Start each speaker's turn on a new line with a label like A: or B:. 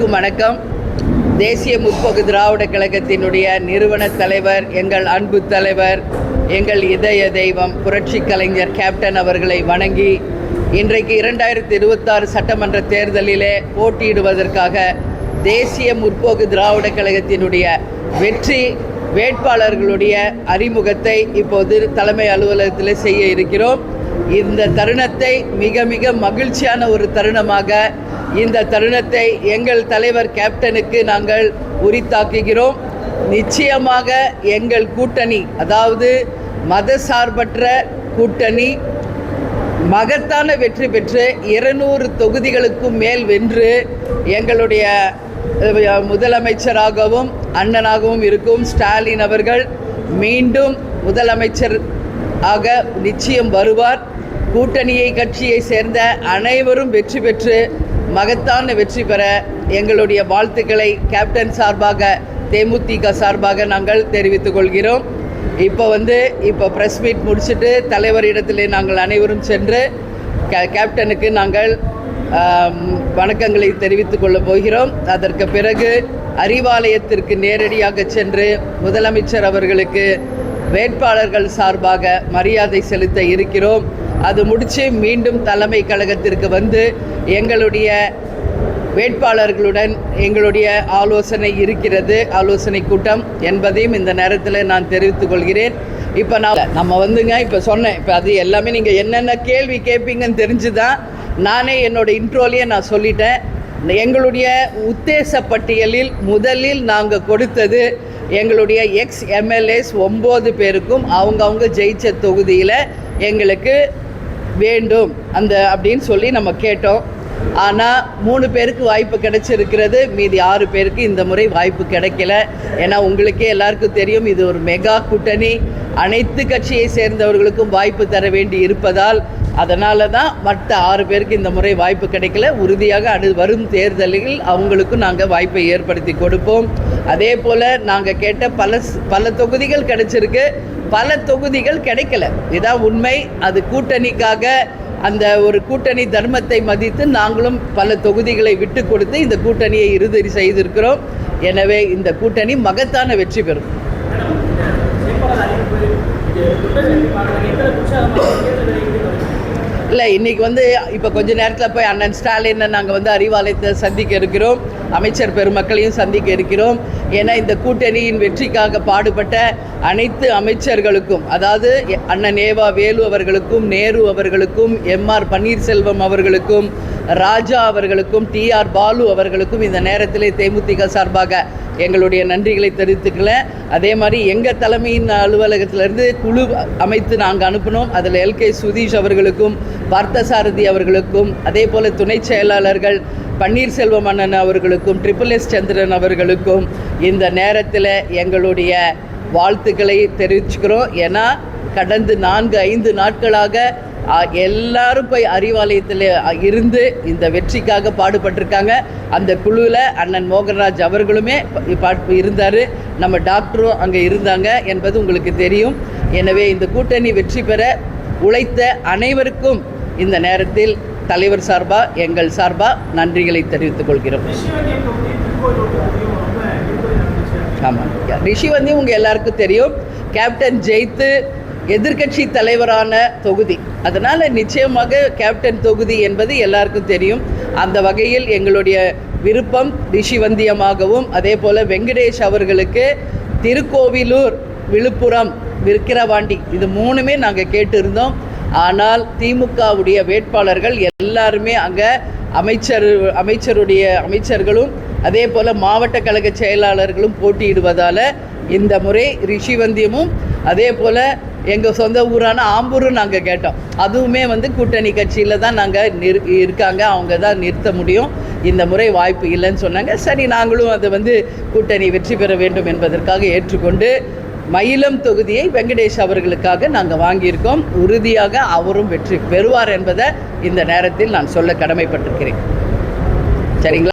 A: வணக்கம். தேசிய முற்போக்கு திராவிட கழகத்தினுடைய நிறுவன தலைவர், எங்கள் அன்பு தலைவர், எங்கள் இதய தெய்வம் புரட்சி கலைஞர் கேப்டன் அவர்களை வணங்கி இன்றைக்கு 2026 சட்டமன்ற தேர்தலிலே போட்டியிடுவதற்காக தேசிய முற்போக்கு திராவிட கழகத்தினுடைய வெற்றி வேட்பாளர்களுடைய அறிமுகத்தை இப்போது தலைமை அலுவலகத்தில் செய்ய இருக்கிறோம். இந்த தருணத்தை மிக மிக மகிழ்ச்சியான ஒரு தருணமாக இந்த தருணத்தை எங்கள் தலைவர் கேப்டனுக்கு நாங்கள் உரித்தாக்குகிறோம். நிச்சயமாக எங்கள் கூட்டணி, அதாவது மதசார்பற்ற கூட்டணி, மகத்தான வெற்றி பெற்று 200 தொகுதிகளுக்கும் மேல் வென்று எங்களுடைய முதலமைச்சராகவும் அண்ணனாகவும் இருக்கும் ஸ்டாலின் அவர்கள் மீண்டும் முதலமைச்சர் ஆக நிச்சயம் வருவார். கூட்டணியை கட்சியை சேர்ந்த அனைவரும் வெற்றி பெற்று மகத்தான வெற்றி பெற எங்களுடைய வாழ்த்துக்களை கேப்டன் சார்பாக, தேமுதிக சார்பாக நாங்கள் தெரிவித்துக் கொள்கிறோம். இப்போ ப்ரெஸ் மீட் முடிச்சுட்டு தலைவரிடத்திலே நாங்கள் அனைவரும் சென்று கேப்டனுக்கு நாங்கள் வணக்கங்களை தெரிவித்துக் கொள்ளப் போகிறோம். அதற்கு பிறகு அறிவாலயத்திற்கு நேரடியாக சென்று முதலமைச்சர் அவர்களுக்கு வேட்பாளர்கள் சார்பாக மரியாதை செலுத்த இருக்கிறோம். அது முடித்து மீண்டும் தலைமை கழகத்திற்கு வந்து எங்களுடைய வேட்பாளர்களுடன் எங்களுடைய ஆலோசனை இருக்கிறது, ஆலோசனை கூட்டம் என்பதையும் இந்த நேரத்தில் நான் தெரிவித்துக் கொள்கிறேன். இப்போ நம்ம இப்போ சொன்னேன், இப்போ அது எல்லாமே நீங்கள் என்னென்ன கேள்வி கேட்பீங்கன்னு தெரிஞ்சு தான் நானே என்னோடய இன்ட்ரோலையே நான் சொல்லிட்டேன். எங்களுடைய உத்தேச பட்டியலில் முதலில் நாங்கள் கொடுத்தது எங்களுடைய எக்ஸ் எம்எல்ஏஸ் 9 பேருக்கும் அவங்க ஜெயிச்ச தொகுதியில் எங்களுக்கு வேண்டும் அப்படின்னு சொல்லி நம்ம கேட்டோம். ஆனால் 3 பேருக்கு வாய்ப்பு கிடைச்சிருக்கிறது, மீதி 6 பேருக்கு இந்த முறை வாய்ப்பு கிடைக்கல. ஏன்னா உங்களுக்கே எல்லாருக்கும் தெரியும், இது ஒரு மெகா கூட்டணி, அனைத்து கட்சியை சேர்ந்தவர்களுக்கும் வாய்ப்பு தர வேண்டி இருப்பதால் அதனால தான் மற்ற 6 பேருக்கு இந்த முறை வாய்ப்பு கிடைக்கல. உறுதியாக வரும் தேர்தலில் அவங்களுக்கும் நாங்கள் வாய்ப்பை ஏற்படுத்தி கொடுப்போம். அதே போல் நாங்கள் கேட்ட பல தொகுதிகள் கிடைச்சிருக்கு, பல தொகுதிகள் கிடைக்கல. இதான் உண்மை. அது கூட்டணிக்காக, அந்த ஒரு கூட்டணி தர்மத்தை மதித்து நாங்களும் பல தொகுதிகளை விட்டு கொடுத்து இந்த கூட்டணியை இறுதி செய்திருக்கிறோம். எனவே இந்த கூட்டணி மகத்தான வெற்றி பெறும். இல்லை, இன்றைக்கி இப்போ கொஞ்ச நேரத்தில் போய் அண்ணன் ஸ்டாலினை நாங்கள் அறிவாலயத்தை சந்திக்க இருக்கிறோம், அமைச்சர் பெருமக்களையும் சந்திக்க இருக்கிறோம். ஏன்னா இந்த கூட்டணியின் வெற்றிக்காக பாடுபட்ட அனைத்து அமைச்சர்களுக்கும், அதாவது அண்ணன் ஏவா வேலு அவர்களுக்கும், நேரு அவர்களுக்கும், எம்ஆர் பன்னீர்செல்வம் அவர்களுக்கும், ராஜா அவர்களுக்கும், டிஆர் பாலு அவர்களுக்கும் இந்த நேரத்திலே தேமுதிக சார்பாக எங்களுடைய நன்றிகளை தெரிவித்துக்கல. அதே மாதிரி எங்கள் தலைமையின் அலுவலகத்திலேருந்து குழு அமைத்து நாங்கள் அனுப்பினோம். அதில் எல்கே சுதீஷ் அவர்களுக்கும், பார்த்தசாரதி அவர்களுக்கும், அதே போல் துணை செயலாளர்கள் பன்னீர்செல்வம் அண்ணன் அவர்களுக்கும், எஸ் சந்திரன் அவர்களுக்கும் இந்த நேரத்தில் எங்களுடைய வாழ்த்துக்களை தெரிவிச்சுக்கிறோம். ஏன்னா கடந்த 4-5 நாட்களாக எல்லாரும் போய் அறிவாலயத்தில் இருந்து இந்த வெற்றிக்காக பாடுபட்டிருக்காங்க. அந்த குழுவில் அண்ணன் மோகன்ராஜ் அவர்களுமே இருந்தார், நம்ம டாக்டரும் அங்கே இருந்தாங்க என்பது உங்களுக்கு தெரியும். எனவே இந்த கூட்டணி வெற்றி பெற உழைத்த அனைவருக்கும் இந்த நேரத்தில் தலைவர் சார்பாக, எங்கள் சார்பாக நன்றிகளை தெரிவித்துக் கொள்கிறோம். ஆமாம், ரிஷிவந்தி உங்கள் எல்லாருக்கும் தெரியும், கேப்டன் ஜெயித்து எதிர்கட்சி தலைவரான தொகுதி. அதனால் நிச்சயமாக கேப்டன் தொகுதி என்பது எல்லாருக்கும் தெரியும். அந்த வகையில் எங்களுடைய விருப்பம் ரிஷிவந்தியமாகவும், அதே போல் வெங்கடேஷ் அவர்களுக்கு திருக்கோவிலூர், விழுப்புரம், விக்கிரவாண்டி இது 3மே நாங்கள் கேட்டிருந்தோம். ஆனால் திமுகவுடைய வேட்பாளர்கள் எல்லாருமே அங்கே அமைச்சர்களும் அதே போல் மாவட்ட கழக செயலாளர்களும் போட்டியிடுவதால் இந்த முறை ரிஷிவந்தியமும் அதே போல் எங்கள் சொந்த ஊரான ஆம்பூரும் நாங்கள் கேட்டோம். அதுவுமே கூட்டணி கட்சியில் தான் நாங்கள் இருக்காங்க, அவங்க தான் நிறுத்த முடியும், இந்த முறை வாய்ப்பு இல்லைன்னு சொன்னாங்க. சரி, நாங்களும் அதை கூட்டணி வெற்றி பெற வேண்டும் என்பதற்காக ஏற்றுக்கொண்டு மயிலம் தொகுதியை வெங்கடேஷ் அவர்களுக்காக நாங்கள் வாங்கியிருக்கோம். உறுதியாக அவரும் வெற்றி பெறுவார் என்பதை இந்த நேரத்தில் நான் சொல்ல கடமைப்பட்டிருக்கிறேன். சரிங்களா?